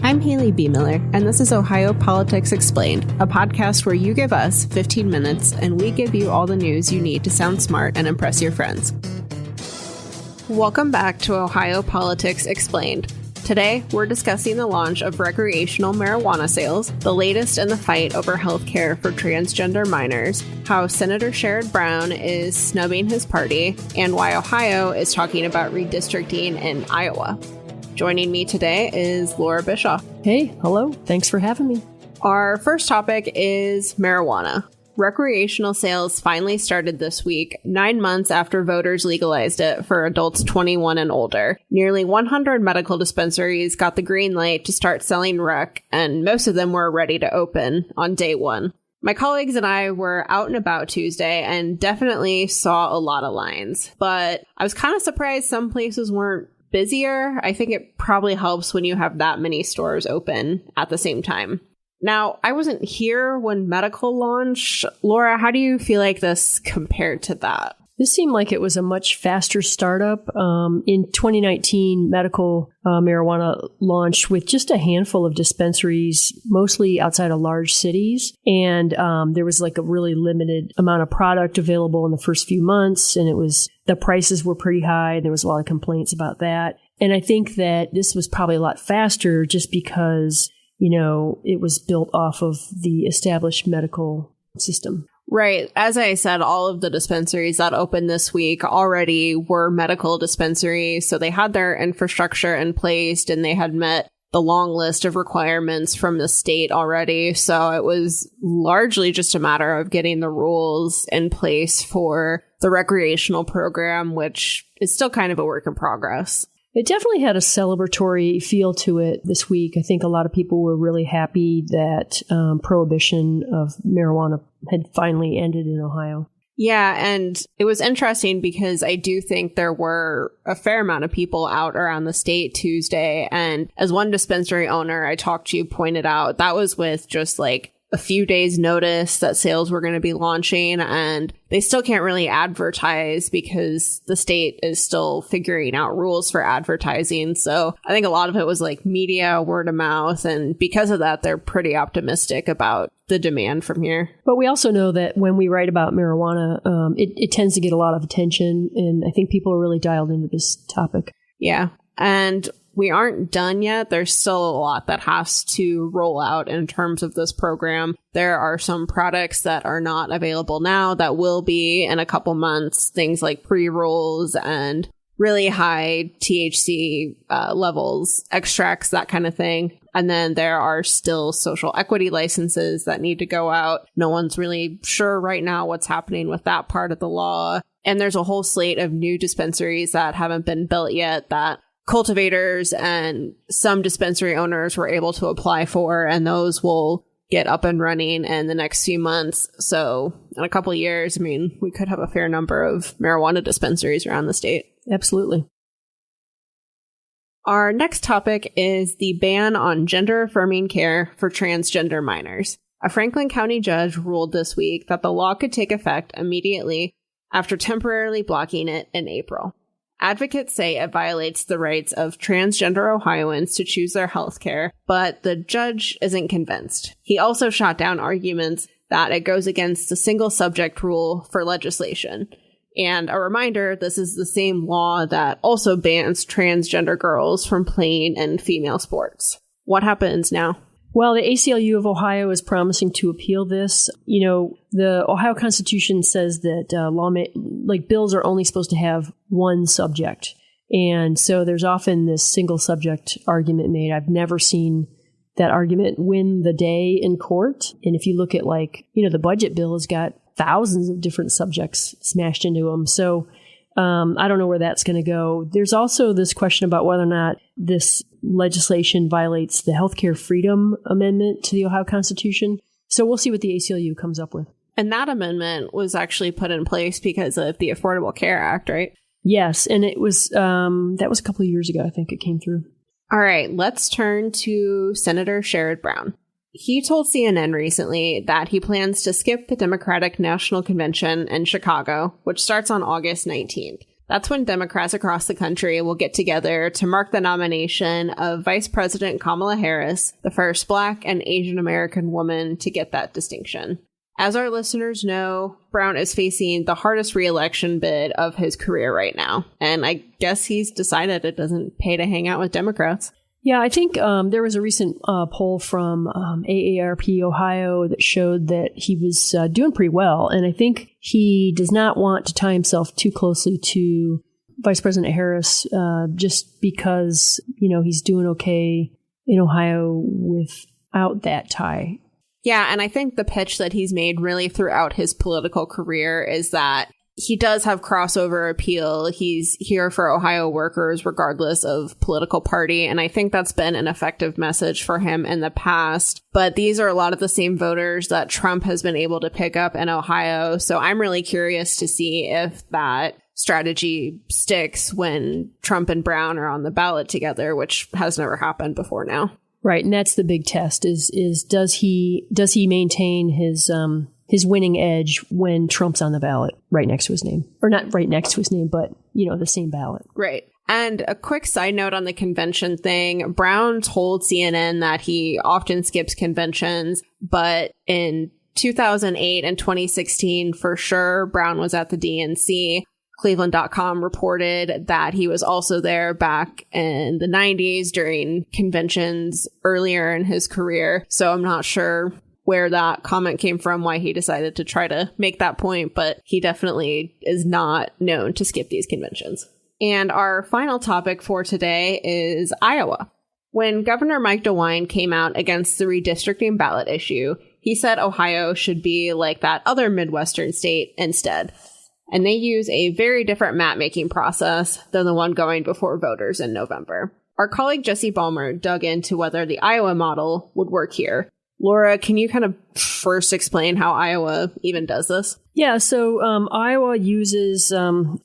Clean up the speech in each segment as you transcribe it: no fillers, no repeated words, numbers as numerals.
I'm Haley B. Miller, and this is Ohio Politics Explained, a podcast where you give us 15 minutes and we give you all the news you need to sound smart and impress your friends. Welcome back to Ohio Politics Explained. Today, we're discussing the launch of recreational marijuana sales, the latest in the fight over health care for transgender minors, how Senator Sherrod Brown is snubbing his party, and why Ohio is talking about redistricting in Iowa. Joining me today is Laura Bischoff. Hey, hello. Thanks for having me. Our first topic is marijuana. Recreational sales finally started this week, 9 months after voters legalized it for adults 21 and older. Nearly 100 medical dispensaries got the green light to start selling rec, and most of them were ready to open on day one. My colleagues and I were out and about Tuesday and definitely saw a lot of lines, but I was kind of surprised some places weren't busier. I think it probably helps when you have that many stores open at the same time. Now, I wasn't here when medical launched. Laura, how do you feel like this compared to that? This seemed like it was a much faster startup. In 2019, medical marijuana launched with just a handful of dispensaries, mostly outside of large cities. And there was like a really limited amount of product available in the first few months. And the prices were pretty high. There was a lot of complaints about that. And I think that this was probably a lot faster just because, it was built off of the established medical system. Right. As I said, all of the dispensaries that opened this week already were medical dispensaries. So they had their infrastructure in place and they had met the long list of requirements from the state already. So it was largely just a matter of getting the rules in place for the recreational program, which is still kind of a work in progress. It definitely had a celebratory feel to it this week. I think a lot of people were really happy that prohibition of marijuana had finally ended in Ohio. Yeah, and it was interesting because I do think there were a fair amount of people out around the state Tuesday. And as one dispensary owner I talked to pointed out, that was with just like a few days notice that sales were going to be launching, and they still can't really advertise because the state is still figuring out rules for advertising. So I think a lot of it was like media, word of mouth, and because of that, they're pretty optimistic about the demand from here. But we also know that when we write about marijuana, it tends to get a lot of attention, and I think people are really dialed into this topic. Yeah, and we aren't done yet. There's still a lot that has to roll out in terms of this program. There are some products that are not available now that will be in a couple months, things like pre-rolls and really high THC levels, extracts, that kind of thing. And then there are still social equity licenses that need to go out. No one's really sure right now what's happening with that part of the law. And there's a whole slate of new dispensaries that haven't been built yet that cultivators and some dispensary owners were able to apply for, and those will get up and running in the next few months. So in a couple of years, we could have a fair number of marijuana dispensaries around the state. Absolutely. Our next topic is the ban on gender-affirming care for transgender minors. A Franklin County judge ruled this week that the law could take effect immediately after temporarily blocking it in April. Advocates say it violates the rights of transgender Ohioans to choose their health care, but the judge isn't convinced. He also shot down arguments that it goes against the single subject rule for legislation. And a reminder, this is the same law that also bans transgender girls from playing in female sports. What happens now? Well, the ACLU of Ohio is promising to appeal this. The Ohio Constitution says that bills are only supposed to have one subject. And so there's often this single subject argument made. I've never seen that argument win the day in court. And if you look at the budget bill has got thousands of different subjects smashed into them. So I don't know where that's going to go. There's also this question about whether or not this legislation violates the Healthcare Freedom Amendment to the Ohio Constitution. So we'll see what the ACLU comes up with. And that amendment was actually put in place because of the Affordable Care Act, right? Yes, and it was that was a couple of years ago, I think it came through. All right, let's turn to Senator Sherrod Brown. He told CNN recently that he plans to skip the Democratic National Convention in Chicago, which starts on August 19th. That's when Democrats across the country will get together to mark the nomination of Vice President Kamala Harris, the first Black and Asian American woman to get that distinction. As our listeners know, Brown is facing the hardest re-election bid of his career right now. And I guess he's decided it doesn't pay to hang out with Democrats. Yeah, I think there was a recent poll from AARP Ohio that showed that he was doing pretty well. And I think he does not want to tie himself too closely to Vice President Harris just because, he's doing okay in Ohio without that tie. Yeah, and I think the pitch that he's made really throughout his political career is that he does have crossover appeal. He's here for Ohio workers regardless of political party. And I think that's been an effective message for him in the past. But these are a lot of the same voters that Trump has been able to pick up in Ohio. So I'm really curious to see if that strategy sticks when Trump and Brown are on the ballot together, which has never happened before now. Right. And that's the big test is does he maintain his winning edge when Trump's on the ballot right next to his name, or not right next to his name, but, the same ballot. Right. And a quick side note on the convention thing, Brown told CNN that he often skips conventions, but in 2008 and 2016, for sure, Brown was at the DNC. Cleveland.com reported that he was also there back in the 90s during conventions earlier in his career. So I'm not sure where that comment came from, why he decided to try to make that point, but he definitely is not known to skip these conventions. And our final topic for today is Iowa. When Governor Mike DeWine came out against the redistricting ballot issue, he said Ohio should be like that other Midwestern state instead. And they use a very different map-making process than the one going before voters in November. Our colleague Jesse Balmer dug into whether the Iowa model would work here. Laura, can you kind of first explain how Iowa even does this? Yeah, so Iowa uses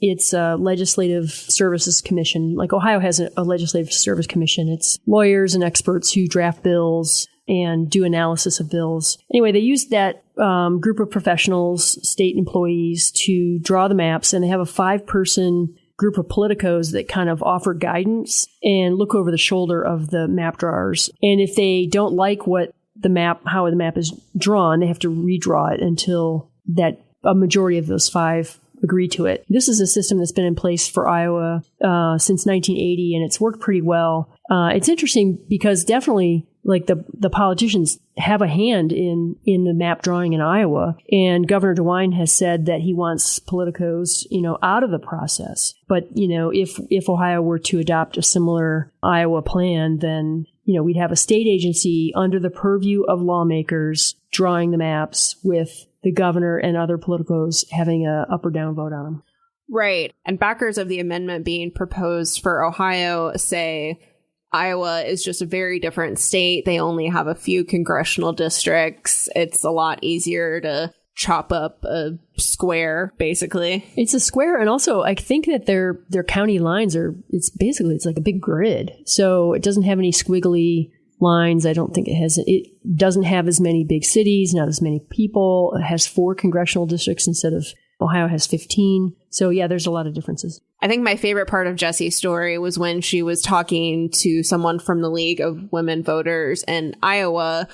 its Legislative Services Commission. Like Ohio has a Legislative Service Commission. It's lawyers and experts who draft bills and do analysis of bills. Anyway, they use that group of professionals, state employees, to draw the maps, and they have a 5-person group of politicos that kind of offer guidance and look over the shoulder of the map drawers. And if they don't like how the map is drawn, they have to redraw it until that a majority of those 5 agree to it. This is a system that's been in place for Iowa since 1980, and it's worked pretty well. It's interesting because definitely like the politicians have a hand in the map drawing in Iowa, and Governor DeWine has said that he wants politicos, out of the process. But, if Ohio were to adopt a similar Iowa plan, then, we'd have a state agency under the purview of lawmakers drawing the maps with the governor and other politicos having a up or down vote on them. Right. And backers of the amendment being proposed for Ohio say Iowa is just a very different state. They only have a few congressional districts. It's a lot easier to chop up a square, basically. It's a square, and also I think that their county lines it's like a big grid. So it doesn't have any squiggly lines. I don't think it doesn't have as many big cities, not as many people. It has 4 congressional districts instead of Ohio has 15. So yeah, there's a lot of differences. I think my favorite part of Jessie's story was when she was talking to someone from the League of Women Voters in Iowa,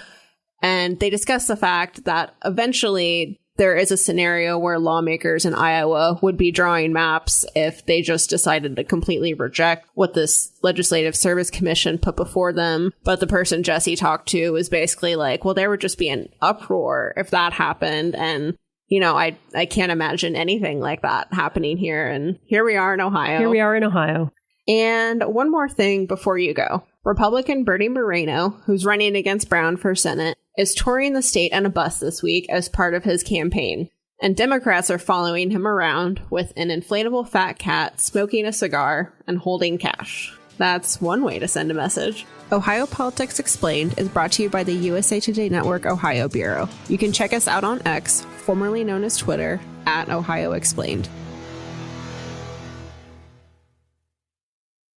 and they discussed the fact that eventually there is a scenario where lawmakers in Iowa would be drawing maps if they just decided to completely reject what this Legislative Service Commission put before them. But the person Jessie talked to was basically like, well, there would just be an uproar if that happened. And, I can't imagine anything like that happening here. And here we are in Ohio. And one more thing before you go. Republican Bernie Moreno, who's running against Brown for Senate, is touring the state on a bus this week as part of his campaign. And Democrats are following him around with an inflatable fat cat smoking a cigar and holding cash. That's one way to send a message. Ohio Politics Explained is brought to you by the USA Today Network Ohio Bureau. You can check us out on X, formerly known as Twitter, @Ohio Explained.